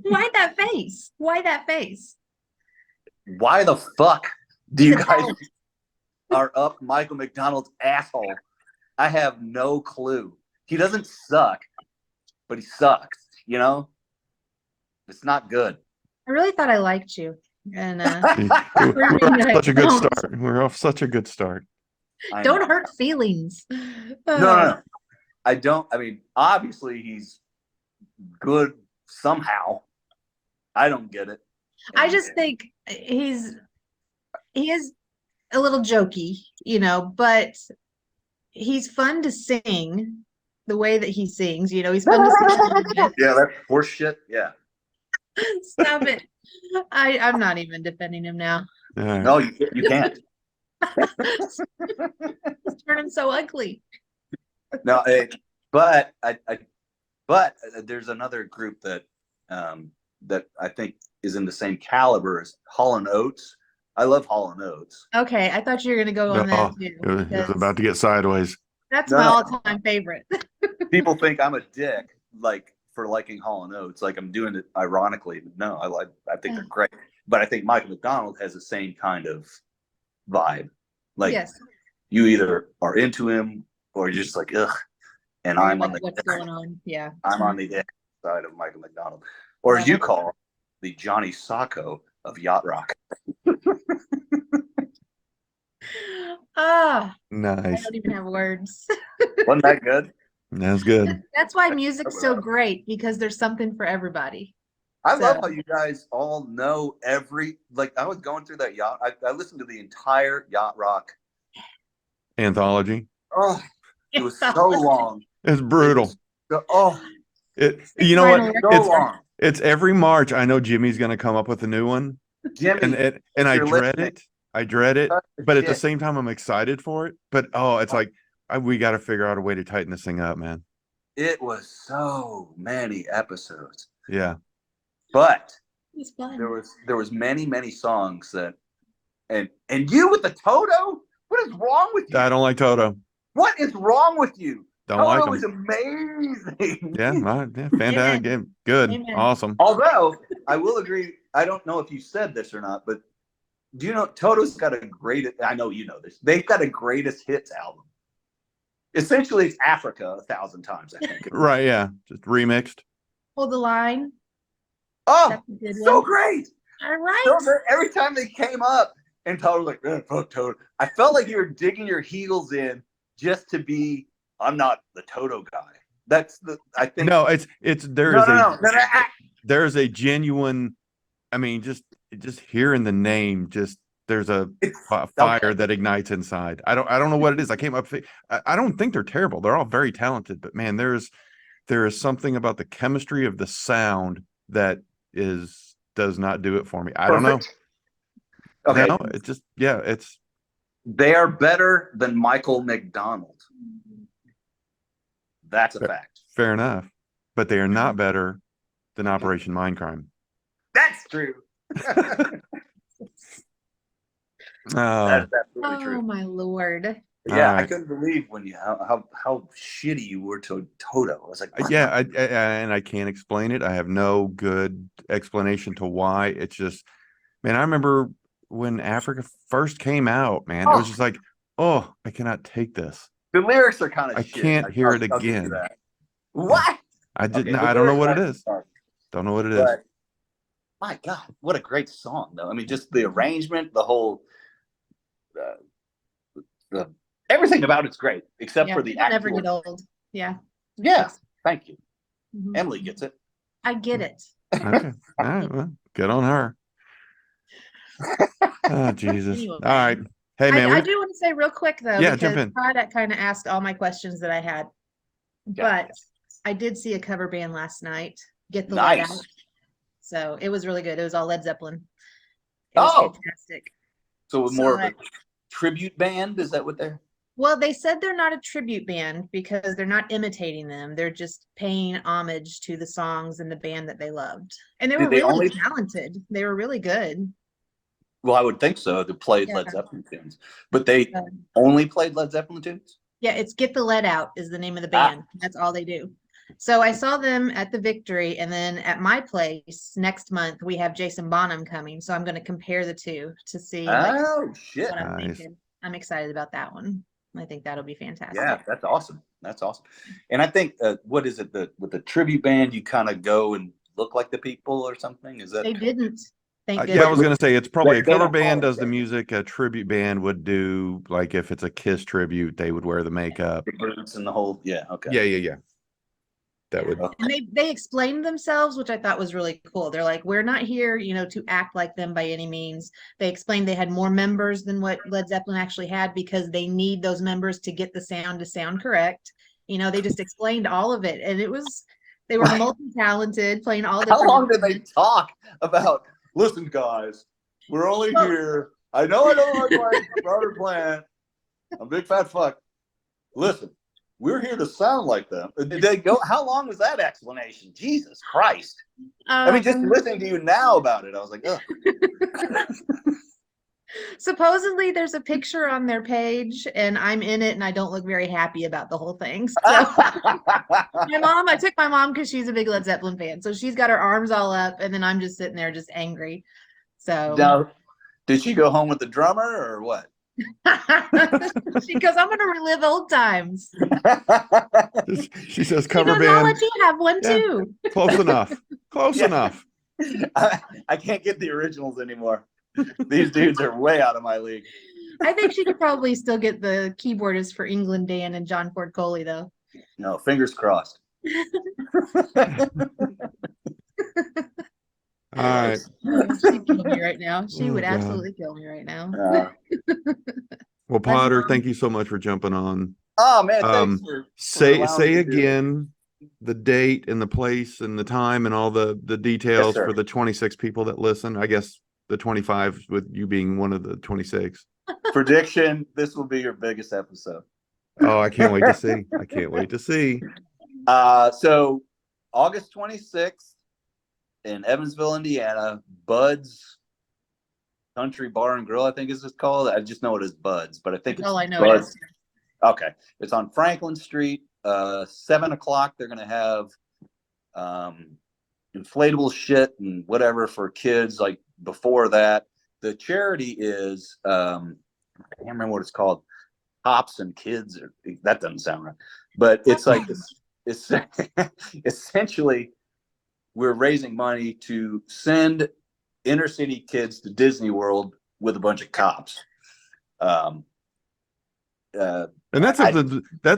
Why that face? Why that face? Why the fuck do you guys are up Michael McDonald's asshole? I have no clue. He doesn't suck, but he sucks, you know? It's not good. I really thought I liked you. And We're off such a good start. We're off such a good start. don't hurt feelings. No. I don't. I mean, obviously he's good somehow. I don't get it. I just think he is a little jokey, you know, but he's fun to sing the way that he sings, you know, he's fun to sing. Yeah, that's horse shit. Yeah. Stop it. I'm not even defending him now. Yeah. No, you can't. It's turning so ugly. No, but but there's another group that that I think is in the same caliber as Hall & Oates. I love Hall & Oates. Okay, I thought you were gonna go on that too. It was because about to get sideways. That's No, my no. all-time favorite. People think I'm a dick, like for liking Hall & Oates, like I'm doing it ironically. No, I think they're great, but I think Michael McDonald has the same kind of vibe. Like Yes. you either are into him or you're just like ugh, and I'm on the what's going on. Yeah. I'm on the side of Michael McDonald, or as you call the Johnny Sacco of yacht rock. I Nice. don't even have words. Wasn't that good? That's good. That's why music's so great, because there's something for everybody. I love So- how you guys all know every, like I was going through that yacht. I listened to the entire yacht rock. Anthology. Oh, it was so long. It's brutal. Oh, You know what? Final so It's long. it's every March. I know Jimmy's gonna come up with a new one. Jimmy, And I you're dread listening. it. I dread it. But at the shit. same time, I'm excited for it. But it's like we got to figure out a way to tighten this thing up, man. It was so many episodes, Yeah. but It's fun. there was many songs that, and you with the Toto. What is wrong with you? I don't like Toto. What is wrong with you? Don't like Toto him. is amazing. Yeah, fantastic game. Good. Amen. Awesome. Although I will agree, I don't know if you said this or not, but do you know Toto's got a great? I know you know this. They've got a greatest hits album. Essentially, it's Africa 1,000 times. I think. Right, yeah. Just remixed. Hold the line. Oh, That's a good so one. great! All right. So great. Every time they came up, and Toto was like, "Fuck Toto." I felt like you were digging your heels in just to be. I'm not the Toto guy. That's the. I think. No, it's there No, is no. there is a genuine, I mean, just hearing the name, just there's a fire that ignites inside. I don't know what it is. I don't think they're terrible. They're all very talented, but man, there is something about the chemistry of the sound that is does not do it for me. I don't know. Perfect. Okay, No, it just it's they are better than Michael McDonald. That's a fact. fair enough, but they are not better than Operation Mindcrime. That's true. Oh, That's absolutely Oh true. my lord. Yeah, I Alright. couldn't believe when you how shitty you were to Toto. I was like, what? yeah, and I can't explain it. I have no good explanation to why. It's just, man, I remember when Africa first came out, man, it was just like, oh, I cannot take this. The lyrics are kind of I shit. can't hear it I'll give you again. that. What? I didn't. Okay, the I don't know lyrics what it aren't is. sorry, Don't know what it is. but my God, what a great song, though. I mean, just the arrangement, the whole, the everything about it's great, except Yeah, for the it'll never actual. get old. Yeah. Yeah, thank you. Mhm. Emily gets it. I get it. Okay. All right. Well, good on her. Oh, Jesus. Anyway. All right. Hey, man. I do want to say real quick though, Yeah, jump because in. Todd kind of asked all my questions that I had. But I did see a cover band last night. Get the Light Nice. Out. So it was really good. It was all Led Zeppelin. It was Oh. fantastic. So more So of a tribute band? Is that what they're? Well, they said they're not a tribute band because they're not imitating them. They're just paying homage to the songs and the band that they loved. And they Did were they really only- talented. They were really good. Well, I would think so. They played Yeah. Led Zeppelin tunes, but they Um, only played Led Zeppelin tunes. Yeah, it's Get the Lead Out is the name of the Ah. band. That's all they do. So I saw them at the Victory, and then at my place next month we have Jason Bonham coming. So I'm going to compare the two to see like, Oh shit! what I'm Nice. thinking. I'm excited about that one. I think that'll be fantastic. Yeah, that's awesome. That's awesome. And I think what is it with the tribute band? You kind of go and look like the people or something. Is that? They didn't. Thank Yeah, I was goodness. gonna say it's probably a They cover don't call band it does the tribute. music. A tribute band would do, like, if it's a Kiss tribute, they would wear the makeup. The boots and the whole. Yeah. Okay. Yeah. That would. Okay. And they explained themselves, which I thought was really cool. They're like, we're not here, to act like them by any means. They explained they had more members than what Led Zeppelin actually had because they need those members to get the sound to sound correct. They just explained all of it, and they were multi-talented, playing all How different long did they instruments. talk about? Listen, guys, we're only Well- here. I know I don't like playing Robert Plant. I'm a big fat fuck. Listen, we're here to sound like them. Did they go? How long was that explanation? Jesus Christ! I mean, just listening to you now about it, I was like, ugh. Supposedly there's a picture on their page and I'm in it and I don't look very happy about the whole thing. So I took my mom because she's a big Led Zeppelin fan. So she's got her arms all up and then I'm just sitting there just angry. So Now, did she go home with the drummer or what? she goes, I'm gonna relive old times. She says She cover goes, I'll band. let you have one Yeah. too. Close enough. Close Yeah. enough. I can't get the originals anymore. These dudes are way out of my league. I think she could probably still get the keyboardist for England Dan and John Ford Coley though. No, fingers crossed. All right. She'd kill me right now. She Oh, would God. absolutely kill me right now. Well, Potter, Mom. thank you so much for jumping on. Oh man, Um, thanks for Say allowing me to do again the date and the place and the time and all the details sir. for the 26 people that listen. I guess the 25 with you being one of the 26. Prediction: this will be your biggest episode. Oh, I can't wait to see. I can't wait to see. So August 26th in Evansville, Indiana, Bud's Country Bar and Grill, I think is it called. I just know it as Bud's, but I think That's it's all I know Bud's. is Okay. It's on Franklin Street, 7:00. They're going to have inflatable shit and whatever for kids. Like before that, the charity is, I can't remember what it's called. Cops and Kids. Or, that doesn't sound right. But it's like, it's essentially, we're raising money to send inner city kids to Disney World with a bunch of cops. And that's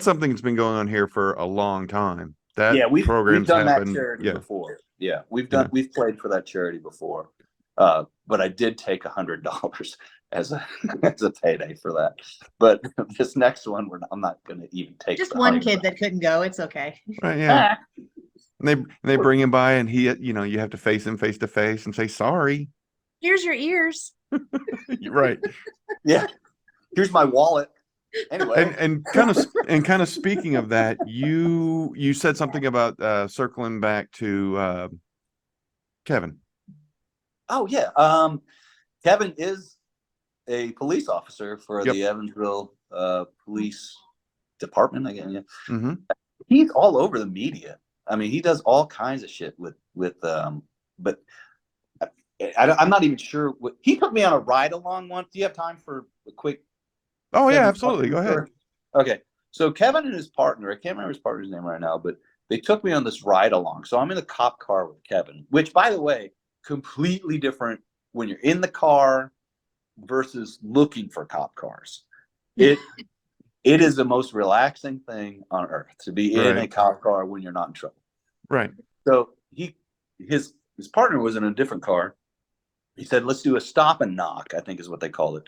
something that's been going on here for a long time. That Yeah, we've program's done happened. that charity Yeah. before. Yeah, we've Yeah. played for that charity before. But I did take $100 as a as a payday for that. But this next one, I'm not going to even take just the one $100. kid that couldn't go. It's okay. Right, yeah. they bring him by, and he, you know, you have to face him face to face and say sorry. Here's your ears. You're right. Yeah. Here's my wallet. Anyway. And kind of speaking of that, you said something about circling back to Kevin. Oh yeah. Kevin is a police officer for Yep. the Evansville Police Department again. Yeah. Mm-hmm. He's all over the media. I mean, he does all kinds of shit with but I'm not even sure what he took me on a ride along once. Do you have time for a quick? Oh yeah, Kevin absolutely. Go ahead. story? Okay. So Kevin and his partner, I can't remember his partner's name right now, but they took me on this ride along. So I'm in a cop car with Kevin, which by the way, completely different when you're in the car versus looking for cop cars. It is the most relaxing thing on earth to be in a Right. cop car when you're not in trouble. Right. So his partner was in a different car. He said, let's do a stop and knock, I think is what they called it.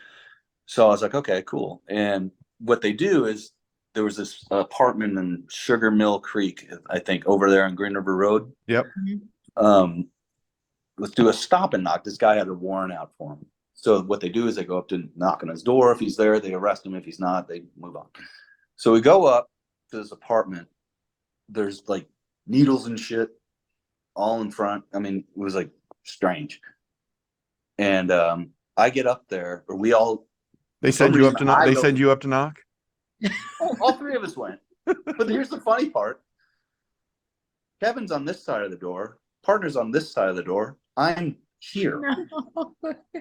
So I was like, okay, cool. And what they do is there was this apartment in Sugar Mill Creek, I think, over there on Green River Road. Yep. Let's do a stop and knock. This guy had a warrant out for him. So what they do is they go up to knock on his door. If he's there, they arrest him. If he's not, they move on. So we go up to this apartment. There's like needles and shit all in front. I mean, it was like strange. And I get up there, or we all. They For some send you up to reason, knock. I They go- send you up to knock. all three of us went. But here's the funny part. Kevin's on this side of the door. Partner's on this side of the door. I'm here. No.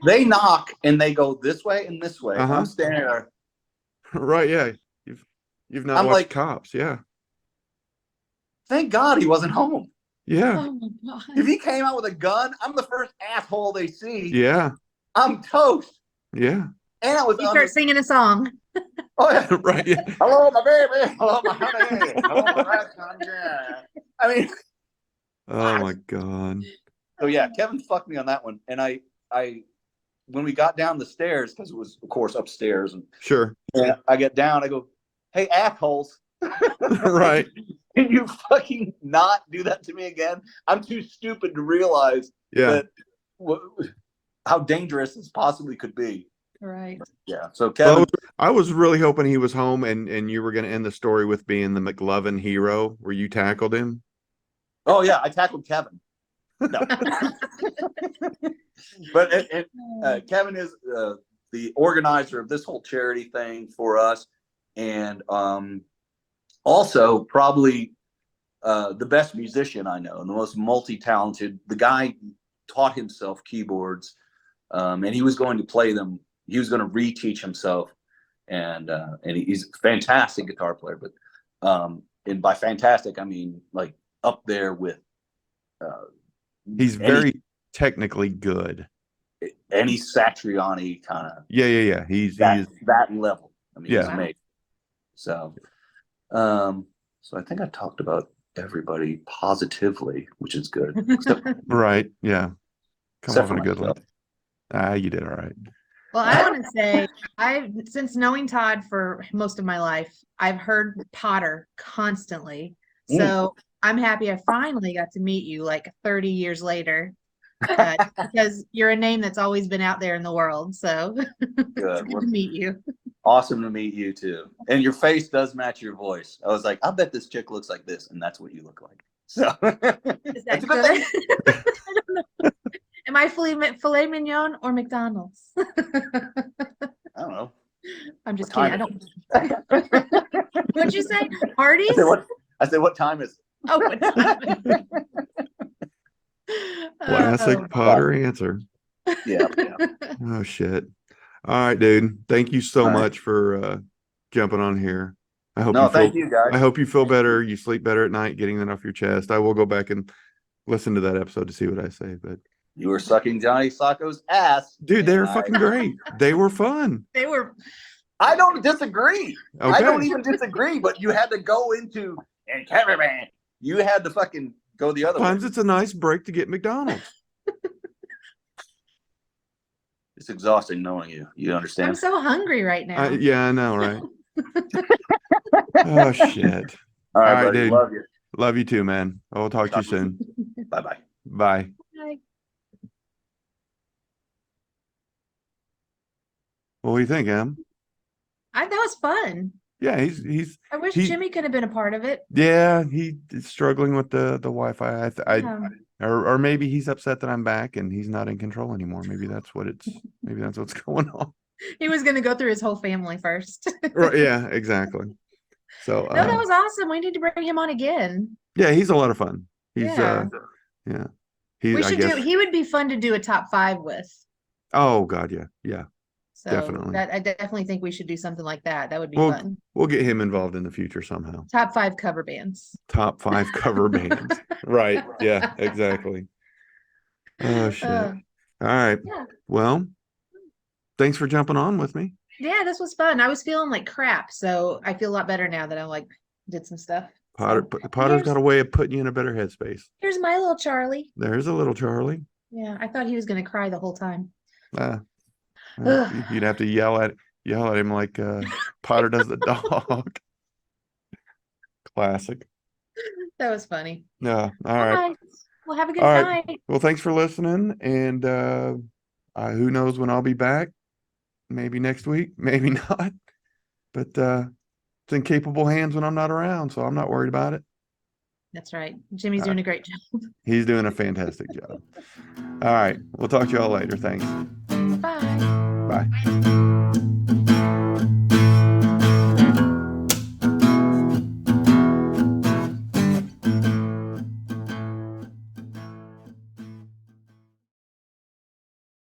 They knock and they go this way and this way. Uh-huh. I'm standing there. Right. Yeah. You've not I'm watched like- Cops. Yeah. Thank God he wasn't home. Yeah. Oh my God. If he came out with a gun, I'm the first asshole they see. Yeah. I'm toast. Yeah. And I was You on start the, singing a song. oh yeah. Right. Yeah. Hello, my baby. Hello, my honey. Hello, my grandson. Yeah. I mean, Oh my God. so yeah, Kevin fucked me on that one. And I when we got down the stairs, because it was of course upstairs, Sure. and I get down, I go, hey, assholes. Right. Can you fucking not do that to me again? I'm too stupid to realize Yeah. that how dangerous this possibly could be. Right. Yeah. So Well, Kevin, I was really hoping he was home, and you were going to end the story with being the McLovin hero, where you tackled him. oh yeah, I tackled Kevin. No, but Kevin is the organizer of this whole charity thing for us, and also probably the best musician I know, and the most multi-talented. The guy taught himself keyboards, and he was going to play them. He was going to reteach himself, and he's a fantastic guitar player. But and by fantastic, I mean like up there with. He's very technically good. Any Satriani kind of Yeah. He's that level. I mean, Yeah. he's amazing. So, so I think I talked about everybody positively, which is good. Except, right. Yeah. Come except off on a for good one. myself. You did all right. Well, I want to say since knowing Todd for most of my life, I've heard Potter constantly. So I'm happy I finally got to meet you like 30 years later, because you're a name that's always been out there in the world. So it's Good. good to meet you. Awesome to meet you too. And your face does match your voice. I was like, I bet this chick looks like this, and that's what you look like. So Is that That's a good good? I don't know. Am I filet mignon or McDonald's? I don't know. I'm just What kidding. I time don't. What'd you say? Hardee's? I said, what time is it? Oh, what time? Classic Oh, Potter answer. Yeah. Oh shit. All right, dude. Thank you so All right. much for jumping on here. I hope No, you feel thank you guys. I hope you feel better. You sleep better at night, getting that off your chest. I will go back and listen to that episode to see what I say. But You were sucking Johnny Sacco's ass. dude, they were and fucking great. They were fun. They were. I don't disagree. Okay. I don't even disagree, but you had to go into and cameraman. You had to fucking go the other Sometimes way. it's a nice break to get McDonald's. It's exhausting knowing you. You I'm understand? so hungry right now. Yeah, I know, right? Oh shit. All right, All right, buddy. dude. Love you. Love you too, man. I'll talk to you soon. Bye bye. Bye. Bye. What do you think, Em? That was fun. Yeah, he's I wish He- Jimmy could have been a part of it. yeah, he is struggling with the Wi-Fi. Yeah. Or maybe he's upset that I'm back and he's not in control anymore. Maybe that's what's going on. He was going to go through his whole family first. Right, yeah, exactly. So No, that was awesome. We need to bring him on again. yeah, he's a lot of fun. He's Yeah. yeah. He We I should guess he would be fun to do a top 5 with. oh god, yeah. Yeah. So Definitely. I definitely think we should do something like that. That would be Well, fun. we'll get him involved in the future somehow. Top 5 cover bands. Top 5 cover bands. Right. Yeah, exactly. Oh shit. Uh, All right. yeah. Well, thanks for jumping on with me. Yeah, this was fun. I was feeling like crap, so I feel a lot better now that I like did some stuff. Potter's here's- got a way of putting you in a better headspace. Here's my little Charlie. There's a little Charlie. Yeah, I thought he was going to cry the whole time. Well, Ugh. you'd have to yell at him like Potter does the dog. Classic. That was funny. Yeah. All right. Bye. Well, have a good All right. night. Well, thanks for listening. And who knows when I'll be back? Maybe next week, maybe not. But it's in capable hands when I'm not around, so I'm not worried about it. That's right. Jimmy's All doing a great job. He's doing a fantastic job. All right. We'll talk to y'all later. Thanks. Bye. Bye.